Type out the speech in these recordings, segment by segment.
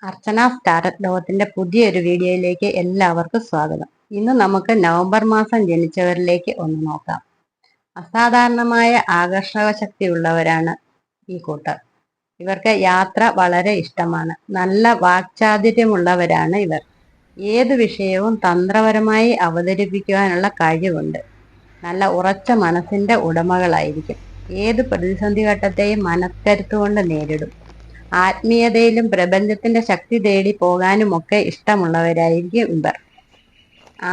അർച്ചനാസ് tarot ലോകത്തിന്റെ പുതിയൊരു വീഡിയോയിലേക്ക് എല്ലാവർക്കും സ്വാഗതം. ഇന്ന് നമുക്ക് നവംബർ മാസം ജനിച്ചവരിലേക്ക് ഒന്ന് നോക്കാം. അസാധാരണമായ ആകർഷക ശക്തിയുള്ളവരാണ് ഈ കൂട്ടർ. ഇവർക്ക് യാത്ര വളരെ ഇഷ്ടമാണ്. നല്ല വാക്ചാതുര്യമുള്ളവരാണ് ഇവർ. ഏത് വിഷയവും തന്ത്രപരമായി അവതരിപ്പിക്കുവാനുള്ള കഴിവുണ്ട്. നല്ല ഉറച്ച മനസ്സിന്റെ ഉടമകളായിരിക്കും. ഏത് പ്രതിസന്ധി ഘട്ടത്തെയും മനക്കരുത്തുകൊണ്ട് നേരിടും. ആത്മീയതയിലും പ്രപഞ്ചത്തിന്റെ ശക്തി തേടി പോകാനുമൊക്കെ ഇഷ്ടമുള്ളവരായിരിക്കും ഇവർ.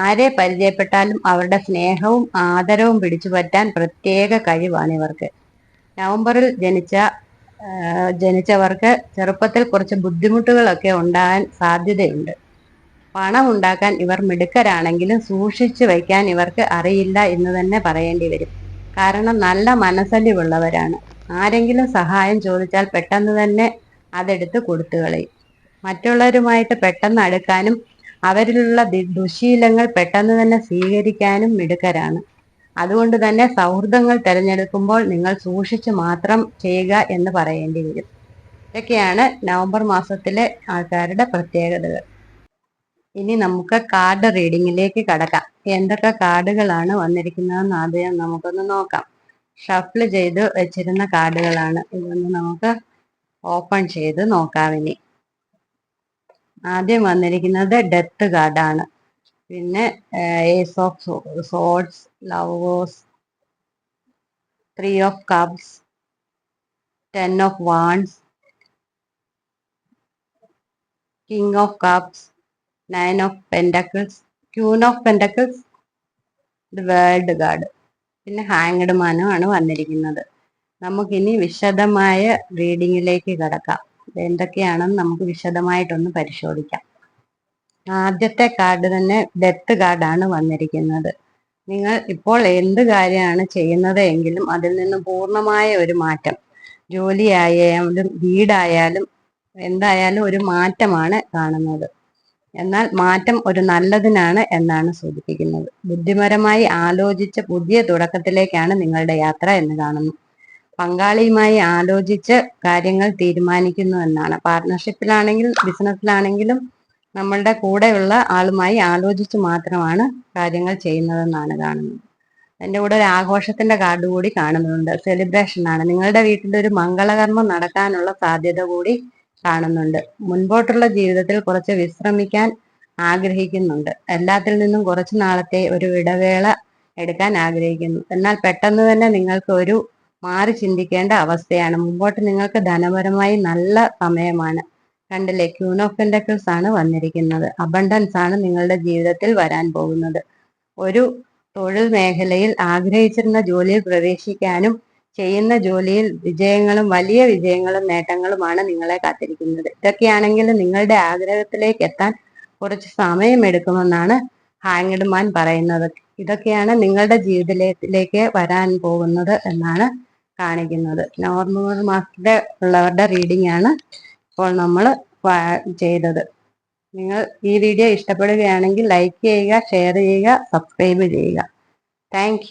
ആരെ പരിചയപ്പെട്ടാലും അവരുടെ സ്നേഹവും ആദരവും പിടിച്ചു പറ്റാൻ പ്രത്യേക കഴിവാണ് ഇവർക്ക്. നവംബറിൽ ജനിച്ചവർക്ക് ചെറുപ്പത്തിൽ കുറച്ച് ബുദ്ധിമുട്ടുകളൊക്കെ ഉണ്ടാകാൻ സാധ്യതയുണ്ട്. പണം ഉണ്ടാക്കാൻ ഇവർ മിടുക്കരാണെങ്കിലും സൂക്ഷിച്ചു വയ്ക്കാൻ ഇവർക്ക് അറിയില്ല എന്ന് തന്നെ പറയേണ്ടി വരും. കാരണം നല്ല മനസ്സലിവുള്ളവരാണ്. ആരെങ്കിലും സഹായം ചോദിച്ചാൽ പെട്ടെന്ന് തന്നെ അതെടുത്ത് കൊടുത്തു കളയും. മറ്റുള്ളവരുമായിട്ട് പെട്ടെന്ന് അടുക്കാനും അവരിലുള്ള ദുശീലങ്ങൾ പെട്ടെന്ന് തന്നെ സ്വീകരിക്കാനും മിടുക്കരാണ്. അതുകൊണ്ട് തന്നെ സൗഹൃദങ്ങൾ തിരഞ്ഞെടുക്കുമ്പോൾ നിങ്ങൾ സൂക്ഷിച്ച് മാത്രം ചെയ്യുക എന്ന് പറയേണ്ടി വരും. ഇതൊക്കെയാണ് നവംബർ മാസത്തിലെ ആൾക്കാരുടെ പ്രത്യേകതകൾ. ഇനി നമുക്ക് കാർഡ് റീഡിങ്ങിലേക്ക് കടക്കാം. എന്തൊക്കെ കാർഡുകളാണ് വന്നിരിക്കുന്നതെന്ന് ആദ്യം നമുക്കൊന്ന് നോക്കാം. ഷഫിൾ ചെയ്ത് വെച്ചിരുന്ന കാർഡുകളാണ്. ഇതൊന്ന് നമുക്ക് ഓപ്പൺ ചെയ്ത് നോക്കാം. ഇനി ആദ്യം വന്നിരിക്കുന്നത് ഡെത്ത് കാർഡാണ്. പിന്നെ ace of swords, lovers, 3 of cups, 10 of wands, king of cups, 9 of pentacles, queen of pentacles, world card, പിന്നെ ഹാങ്ഡ് മാനുമാണ് വന്നിരിക്കുന്നത്. നമുക്കിനി വിശദമായ റീഡിങ്ങിലേക്ക് കടക്കാം. എന്തൊക്കെയാണെന്ന് നമുക്ക് വിശദമായിട്ടൊന്ന് പരിശോധിക്കാം. ആദ്യത്തെ കാർഡ് തന്നെ ഡെത്ത് കാർഡാണ് വന്നിരിക്കുന്നത്. നിങ്ങൾ ഇപ്പോൾ എന്ത് കാര്യമാണ് ചെയ്യുന്നത് എങ്കിലും അതിൽ നിന്ന് പൂർണ്ണമായ ഒരു മാറ്റം, ജോലിയായാലും വീടായാലും എന്തായാലും ഒരു മാറ്റമാണ് കാണുന്നത്. എന്നാൽ മാറ്റം ഒരു നല്ലതിനാണ് എന്നാണ് സൂചിപ്പിക്കുന്നത്. ബുദ്ധിപരമായി ആലോചിച്ച് പുതിയ തുടക്കത്തിലേക്കാണ് നിങ്ങളുടെ യാത്ര എന്ന് കാണുന്നു. പങ്കാളിയുമായി ആലോചിച്ച് കാര്യങ്ങൾ തീരുമാനിക്കുന്നു എന്നാണ്. പാർട്ട്ണർഷിപ്പിലാണെങ്കിലും ബിസിനസ്സിലാണെങ്കിലും നമ്മളുടെ കൂടെയുള്ള ആളുമായി ആലോചിച്ച് മാത്രമാണ് കാര്യങ്ങൾ ചെയ്യുന്നതെന്നാണ് കാണുന്നത്. അതിൻ്റെ കൂടെ ഒരു ആഘോഷത്തിന്റെ കാർഡ് കൂടി കാണുന്നുണ്ട്. സെലിബ്രേഷൻ ആണ്. നിങ്ങളുടെ വീട്ടിൽ ഒരു മംഗളകർമ്മം നടക്കാനുള്ള സാധ്യത കൂടി കാണുന്നുണ്ട്. മുൻപോട്ടുള്ള ജീവിതത്തിൽ കുറച്ച് വിശ്രമിക്കാൻ ആഗ്രഹിക്കുന്നുണ്ട്. എല്ലാത്തിൽ നിന്നും കുറച്ചു നാളത്തെ ഒരു ഇടവേള എടുക്കാൻ ആഗ്രഹിക്കുന്നു. എന്നാൽ പെട്ടെന്ന് തന്നെ നിങ്ങൾക്ക് ഒരു മാറി ചിന്തിക്കേണ്ട അവസ്ഥയാണ്. മുമ്പോട്ട് നിങ്ങൾക്ക് ധനപരമായി നല്ല സമയമാണ്. കണ്ടില്ലേ, ക്യൂൻ ഓഫ് പെന്റക്കിൾസ് ആണ് വന്നിരിക്കുന്നത്. അബണ്ടൻസ് ആണ് നിങ്ങളുടെ ജീവിതത്തിൽ വരാൻ പോകുന്നത്. ഒരു തൊഴിൽ മേഖലയിൽ ആഗ്രഹിച്ചിരുന്ന ജോലിയിൽ പ്രവേശിക്കാനും ചെയ്യുന്ന ജോലിയിൽ വിജയങ്ങളും വലിയ വിജയങ്ങളും നേട്ടങ്ങളുമാണ് നിങ്ങളെ കാത്തിരിക്കുന്നത്. ഇതൊക്കെയാണെങ്കിലും നിങ്ങളുടെ ആഗ്രഹത്തിലേക്ക് എത്താൻ കുറച്ച് സമയമെടുക്കുമെന്നാണ് ഹാങ്ഡ് മാൻ പറയുന്നത്. ഇതൊക്കെയാണ് നിങ്ങളുടെ ജീവിതത്തിലേക്ക് വരാൻ പോകുന്നത് എന്നാണ് കാണിക്കുന്നത്. നവംബർ മാസത്തിലെ ഉള്ളവരുടെ റീഡിംഗ് ആണ് ഇപ്പോൾ നമ്മൾ ചെയ്തത്. നിങ്ങൾ ഈ വീഡിയോ ഇഷ്ടപ്പെടുകയാണെങ്കിൽ ലൈക്ക് ചെയ്യുക, ഷെയർ ചെയ്യുക, സബ്സ്ക്രൈബ് ചെയ്യുക. താങ്ക്